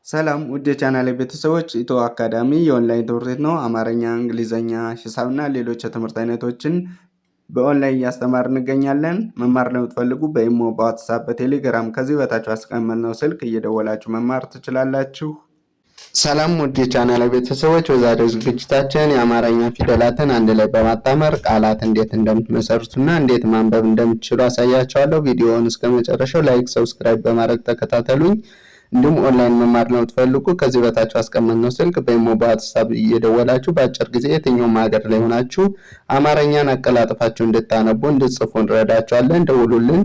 ሰላም ውድ የቻናሌ ቤተሰቦች፣ ኢትዮ አካዳሚ የኦንላይን ትምህርት ቤት ነው። አማርኛ፣ እንግሊዘኛ፣ ሂሳብና ሌሎች የትምህርት አይነቶችን በኦንላይን እያስተማር እንገኛለን። መማር ለምትፈልጉ በኢሞ፣ በዋትሳፕ፣ በቴሌግራም ከዚህ በታች አስቀመጥነው ስልክ እየደወላችሁ መማር ትችላላችሁ። ሰላም ውድ የቻናሌ ቤተሰቦች፣ በዛሬው ዝግጅታችን የአማርኛ ፊደላትን አንድ ላይ በማጣመር ቃላት እንዴት እንደምትመሰርቱና እንዴት ማንበብ እንደምትችሉ አሳያችኋለሁ። ቪዲዮውን እስከ መጨረሻው ላይክ፣ ሰብስክራይብ በማድረግ ተከታተሉኝ። እንዲሁም ኦንላይን መማር ለምትፈልጉ ከዚህ በታች አስቀመጥነው ስልክ በኢሞ በዋትስአፕ እየደወላችሁ በአጭር ጊዜ የትኛውም ሀገር ላይ ሆናችሁ አማርኛን አቀላጥፋችሁ እንድታነቡ እንድትጽፉ እንረዳችኋለን። ደውሉልን።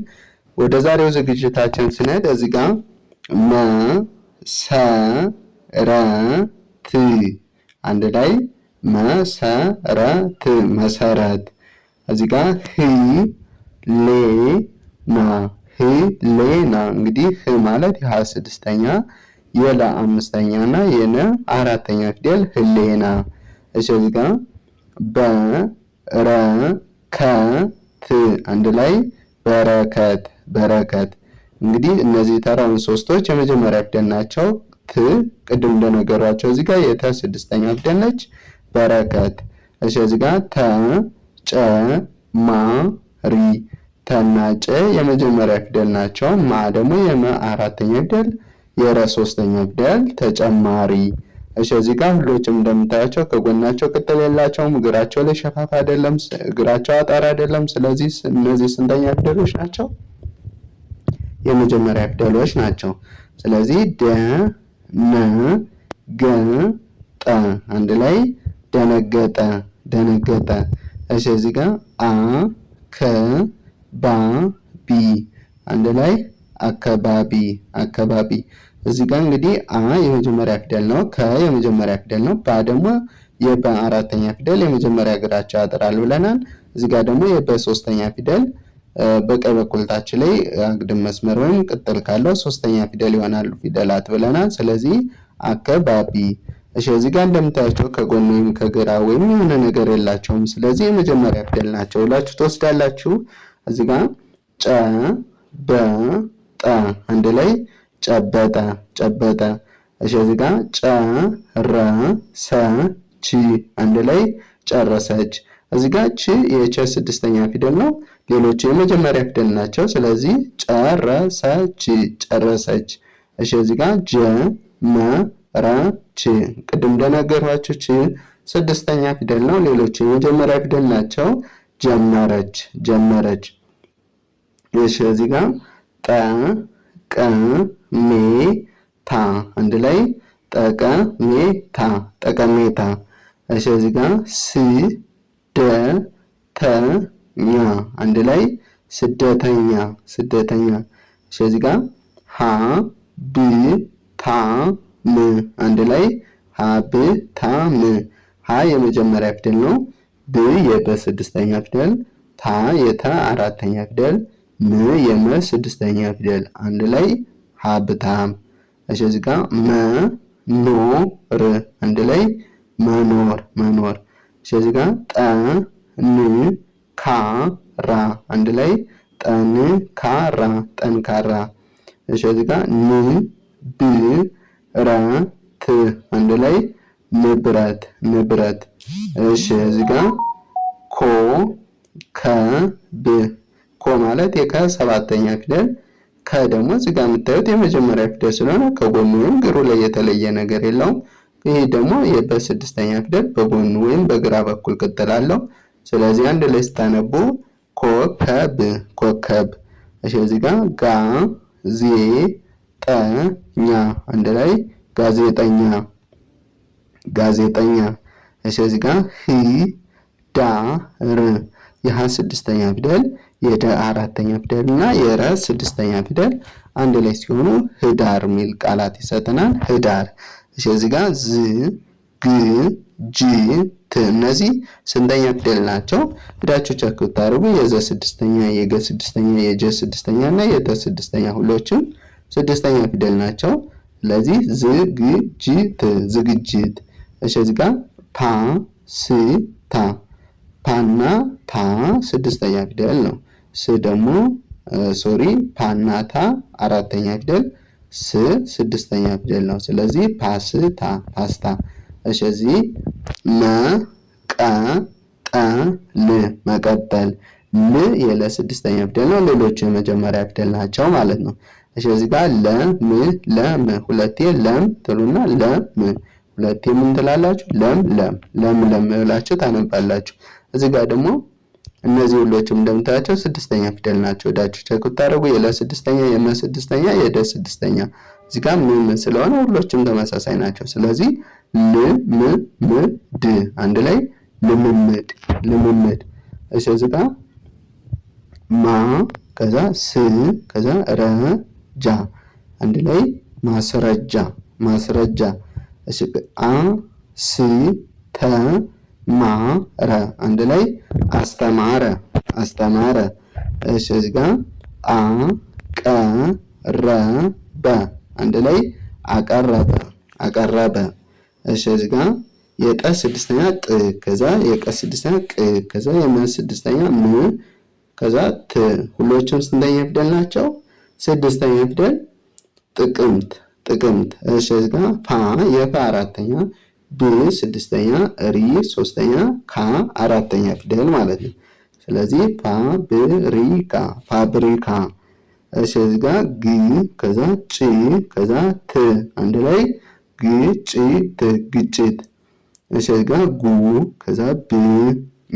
ወደ ዛሬው ዝግጅታችን ስንሄድ እዚህ ጋር መሰረት አንድ ላይ መሰረት መሰረት። እዚህ ጋር ህሌና ህሌና። እንግዲህ ህ ማለት የሀ ስድስተኛ የለ አምስተኛ እና የነ አራተኛ ፊደል ህሌና። እሺ እዚህ ጋር በረከት አንድ ላይ በረከት በረከት። እንግዲህ እነዚህ ተራውን ሶስቶች የመጀመሪያ ፊደል ናቸው። ት ቅድም እንደነገሯቸው እዚህ ጋር የተ ስድስተኛ ፊደል ነች። በረከት። እሺ እዚህ ጋር ተጨማሪ ተና ጨ የመጀመሪያ ፊደል ናቸው። ማ ደግሞ የመ አራተኛ ፊደል የረ ሶስተኛ ፊደል ተጨማሪ። እሺ እዚህ ጋር ሁሎችም እንደምታያቸው ከጎናቸው ቅጥል የላቸውም። እግራቸው ላይ ሸፋፋ አይደለም፣ እግራቸው አጣራ አይደለም። ስለዚህ እነዚህ ስንተኛ ፊደሎች ናቸው? የመጀመሪያ ፊደሎች ናቸው። ስለዚህ ደነገጠ አንድ ላይ ደነገጠ ደነገጠ። እሺ እዚህ ጋር ባቢ አንድ ላይ አካባቢ አካባቢ። እዚህ ጋር እንግዲህ አ የመጀመሪያ ፊደል ነው፣ ከ የመጀመሪያ ፊደል ነው፣ ባ ደግሞ የበ አራተኛ ፊደል የመጀመሪያ እግራቸው ያጥራል ብለናል። እዚህ ጋር ደግሞ የበ ሶስተኛ ፊደል በቀኝ በኩል ታች ላይ አግድም መስመር ወይም ቅጥል ካለው ሶስተኛ ፊደል ይሆናሉ ፊደላት ብለናል። ስለዚህ አካባቢ። እሺ እዚህ ጋር እንደምታያቸው ከጎን ወይም ከግራ ወይም የሆነ ነገር የላቸውም። ስለዚህ የመጀመሪያ ፊደል ናቸው ብላችሁ ትወስዳላችሁ። እዚህ ጋር ጨበጠ አንድ ላይ ጨበጠ ጨበጠ። እሺ እዚህ ጋር ጨረሰች አንድ ላይ ጨረሰች። እዚህ ጋር ች የቸ ስድስተኛ ፊደል ነው። ሌሎቹ የመጀመሪያ ፊደል ናቸው። ስለዚህ ጨረሰች ጨረሰች። እሺ እዚህ ጋር ጀመረች ቅድም እንደነገርኳችሁ ች ስድስተኛ ፊደል ነው። ሌሎቹ የመጀመሪያ ፊደል ናቸው። ጀመረች ጀመረች። እሺ እዚህ ጋር ጠቀሜታ አንድ ላይ ጠቀሜታ ጠቀሜታ። እሺ እዚህ ጋር ስደተኛ አንድ ላይ ስደተኛ ስደተኛ። እሺ እዚህ ጋር ሀብታም አንድ ላይ ሀብታም። ሀ የመጀመሪያ ፊደል ነው። ብ የበ ስድስተኛ ፊደል፣ ታ የተ አራተኛ ፊደል፣ ም የመ ስድስተኛ ፊደል አንድ ላይ ሀብታም። እሺ እዚህ ጋር መኖር አንድ ላይ መኖር መኖር። እሺ እዚህ ጋር ጠንካራ አንድ ላይ ጠንካራ ጠንካራ። እሺ እዚህ ጋር ንብረት አንድ ላይ ንብረት ንብረት። እሺ እዚህ ጋር ኮከብ ኮ ማለት የከ ሰባተኛ ፊደል፣ ከ ደግሞ እዚህ ጋር የምታዩት የመጀመሪያ ፊደል ስለሆነ ከጎኑ ወይም ግሩ ላይ የተለየ ነገር የለውም። ይሄ ደግሞ የበ ስድስተኛ ፊደል በጎኑ ወይም በግራ በኩል ቅጥል አለው። ስለዚህ አንድ ላይ ስታነቡ ኮከብ ኮከብ። እሺ እዚህ ጋር ጋዜጠኛ አንድ ላይ ጋዜጠኛ ጋዜጠኛ። እሺ እዚህ ጋር ህዳር የሀ ስድስተኛ ፊደል የደ አራተኛ ፊደል እና የረ ስድስተኛ ፊደል አንድ ላይ ሲሆኑ ህዳር የሚል ቃላት ይሰጠናል። ህዳር። እሺ እዚህ ጋር ዝግጅት እነዚህ ስንተኛ ፊደል ናቸው? ሄዳችሁ ቸክ ብታደርጉ የዘ ስድስተኛ የገ ስድስተኛ የጀ ስድስተኛ እና የተ ስድስተኛ ሁሎችም ስድስተኛ ፊደል ናቸው። ስለዚህ ዝግጅት ዝግጅት። እሺ እዚህ ጋር ፓስታ ፓና ታ ስድስተኛ ፊደል ነው። ስ ደግሞ ፓና ታ አራተኛ ፊደል ስድስተኛ ፊደል ነው። ስለዚህ ፓስታ ፓስታ። እሺ እዚህ ል መቀጠል ል የለ ስድስተኛ ፊደል ነው። ሌሎቹ የመጀመሪያ ፊደል ናቸው ማለት ነው። እሺ እዚህ ጋር ለም ሁለቴ ለም ትሉና ለም ሁለቴ ምን ትላላችሁ? ለም ብላችሁ ታነባላችሁ። እዚህ ጋር ደግሞ እነዚህ ሁሎችም እንደምታያቸው ስድስተኛ ፊደል ናቸው። ወዳችሁ ቼክ ታደርጉ የለ ስድስተኛ፣ የመ ስድስተኛ፣ የደ ስድስተኛ። እዚህ ጋር ምን ስለሆነ ሁሎችም ተመሳሳይ ናቸው። ስለዚህ ልምምድ አንድ ላይ ልምምድ። እሺ እዚህ ጋር ከዛ ከዛ ረጃ አንድ ላይ ማስረጃ። እሺ ተማረ አንድ ላይ አስተማረ። እሺ እዚህ ጋር አቀረበ አንድ ላይ አቀረበ። እሺ እዚህ ጋር የጠ ስድስተኛ ጥ ከዛ የቀ ስድስተኛ ቅ ከዛ የመ ስድስተኛ ም ከዛ ት ሁሎችም ስንተኛ ፊደል ናቸው? ስድስተኛ ፊደል ጥቅምት። እሺ እዚህ ጋር ፋ የፋ አራተኛ ብ ስድስተኛ ሪ ሶስተኛ ካ አራተኛ ፊደል ማለት ነው። ስለዚህ ፋብሪካ። እሺ እዚህ ጋር ግ ከዛ ጭ ከዛ ት አንድ ላይ ግጭት። እሺ እዚህ ጋር ጉ ከዛ ብ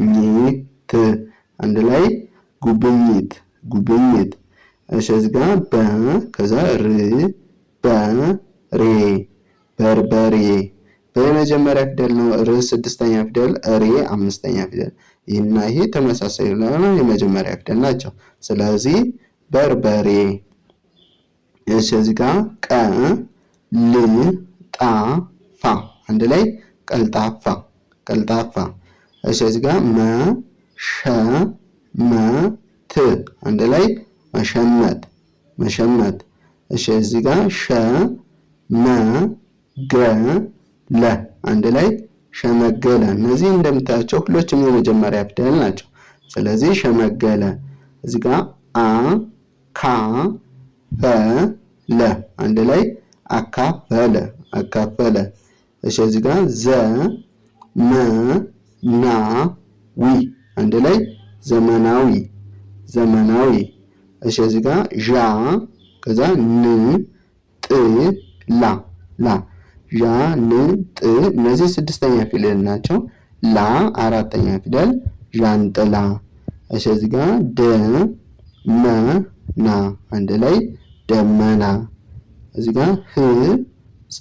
ኝ ት አንድ ላይ ጉብኝት። እሺ እዚህ ጋር በ ከዛ ር በርበሬ በመጀመሪያ ፊደል ነው። ር ስድስተኛ ፊደል፣ ሬ አምስተኛ ፊደል። ይህና ይሄ ተመሳሳይ ስለሆነ የመጀመሪያ ፊደል ናቸው። ስለዚህ በርበሬ። እሺ እዚህ ጋር ቀ ል ጣ ፋ አንድ ላይ ቀልጣፋ። እሺ እዚህ ጋር መ ሸ መ ት አንድ ላይ መሸመት። እሺ እዚህ ጋር ሸ መ ገ ለ አንድ ላይ ሸመገለ። እነዚህ እንደምታያቸው ሁሎችም የመጀመሪያ ፊደል ናቸው። ስለዚህ ሸመገለ። እዚህ ጋር አ ካ ፈ ለ አንድ ላይ አካፈለ። እሺ እዚህ ጋር ዘ መ ና ዊ አንድ ላይ ዘመናዊ። እሺ እዚህ ጋር ዣ ከዛ ን ጥ ላ ዣ ን ጥ እነዚህ ስድስተኛ ፊደል ናቸው። ላ አራተኛ ፊደል ዣንጥላ። እሺ እዚህ ጋር ደ መ ና አንድ ላይ ደመና። እዚህ ጋር ህ ጻ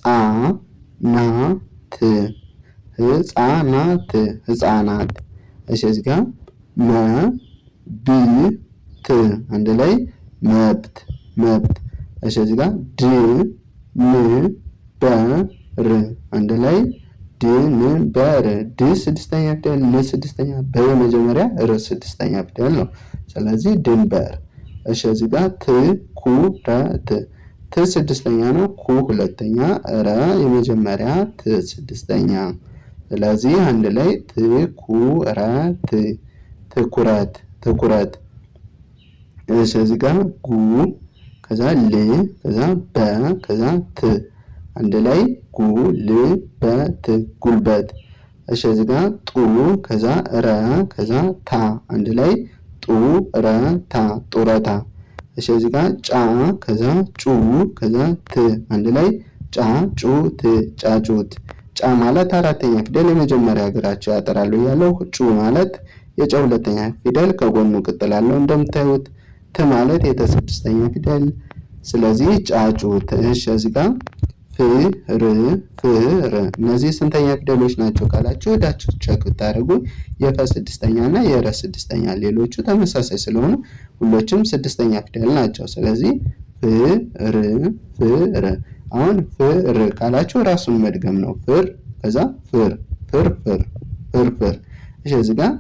ና ት ህፃናት። እሺ እዚህ ጋር መ ብ ት አንድ ላይ መብት። እሺ እዚህ ጋር ድ ን በር አንድ ላይ ድንበር። ድ ስድስተኛ ፊደል፣ ን ስድስተኛ፣ በመጀመሪያ ር ስድስተኛ ፊደል ነው። ስለዚህ ድንበር። እሺ እዚህ ጋር ትኩረት። ት ስድስተኛ ነው፣ ኩ ሁለተኛ፣ ረ የመጀመሪያ፣ ት ስድስተኛ። ስለዚህ አንድ ላይ ትኩረት። እሺ እዚህ ጋር ጉ ከዛ ል ከዛ በ ከዛ ት አንድ ላይ ጉልበት። እሺ እዚህ ጋር ጡ ከዛ ረ ከዛ ታ አንድ ላይ ጡረታ። እሺ እዚህ ጋር ጫ ከዛ ጩ ከዛ ት አንድ ላይ ጫጩት። ጫ ማለት አራተኛ ፊደል የመጀመሪያ እግራቸው ያጠራሉ ያለው። ጩ ማለት የጨ ሁለተኛ ፊደል ከጎኑ ቅጥል አለው እንደምታዩት። ት ማለት የተስድስተኛ ፊደል። ስለዚህ ጫጩት። እሺ እዚህ ጋር ፍር እነዚህ ስንተኛ ፊደሎች ናቸው ካላችሁ ወዳችሁ ቼክ ብታደርጉ የፈ ስድስተኛ እና የረ ስድስተኛ፣ ሌሎቹ ተመሳሳይ ስለሆኑ ሁሎችም ስድስተኛ ፊደል ናቸው። ስለዚህ ፍር። አሁን ፍር ካላችሁ ራሱን መድገም ነው። ፍር ከዛ ፍርፍር። እሺ እዚህ ጋር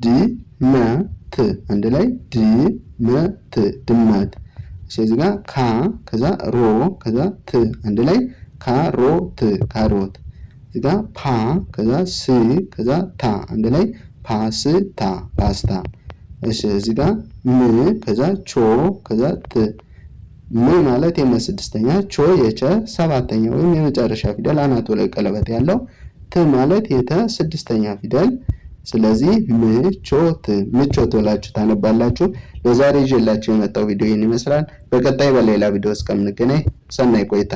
ድመት አንድ ላይ ድመት። እሺ እዚህ ጋር ካ ከዛ ሮ ከዛ ት አንድ ላይ ካሮት። እዚህ ጋር ፓ ከዛ ስ ከዛ ታ አንድ ላይ ፓስታ። እሺ እዚህ ጋር ም ከዛ ቾ ከዛ ት ም ማለት የመ ስድስተኛ፣ ቾ የቸ ሰባተኛ ወይም የመጨረሻ ፊደል አናቱ ላይ ቀለበት ያለው፣ ት ማለት የተ ስድስተኛ ፊደል። ስለዚህ ምቾት ምቾት ብላችሁ ታነባላችሁ። ለዛሬ ይዤላችሁ የመጣው ቪዲዮ ይህን ይመስላል። በቀጣይ በሌላ ቪዲዮ እስከምንገናኝ ሰናይ ቆይታ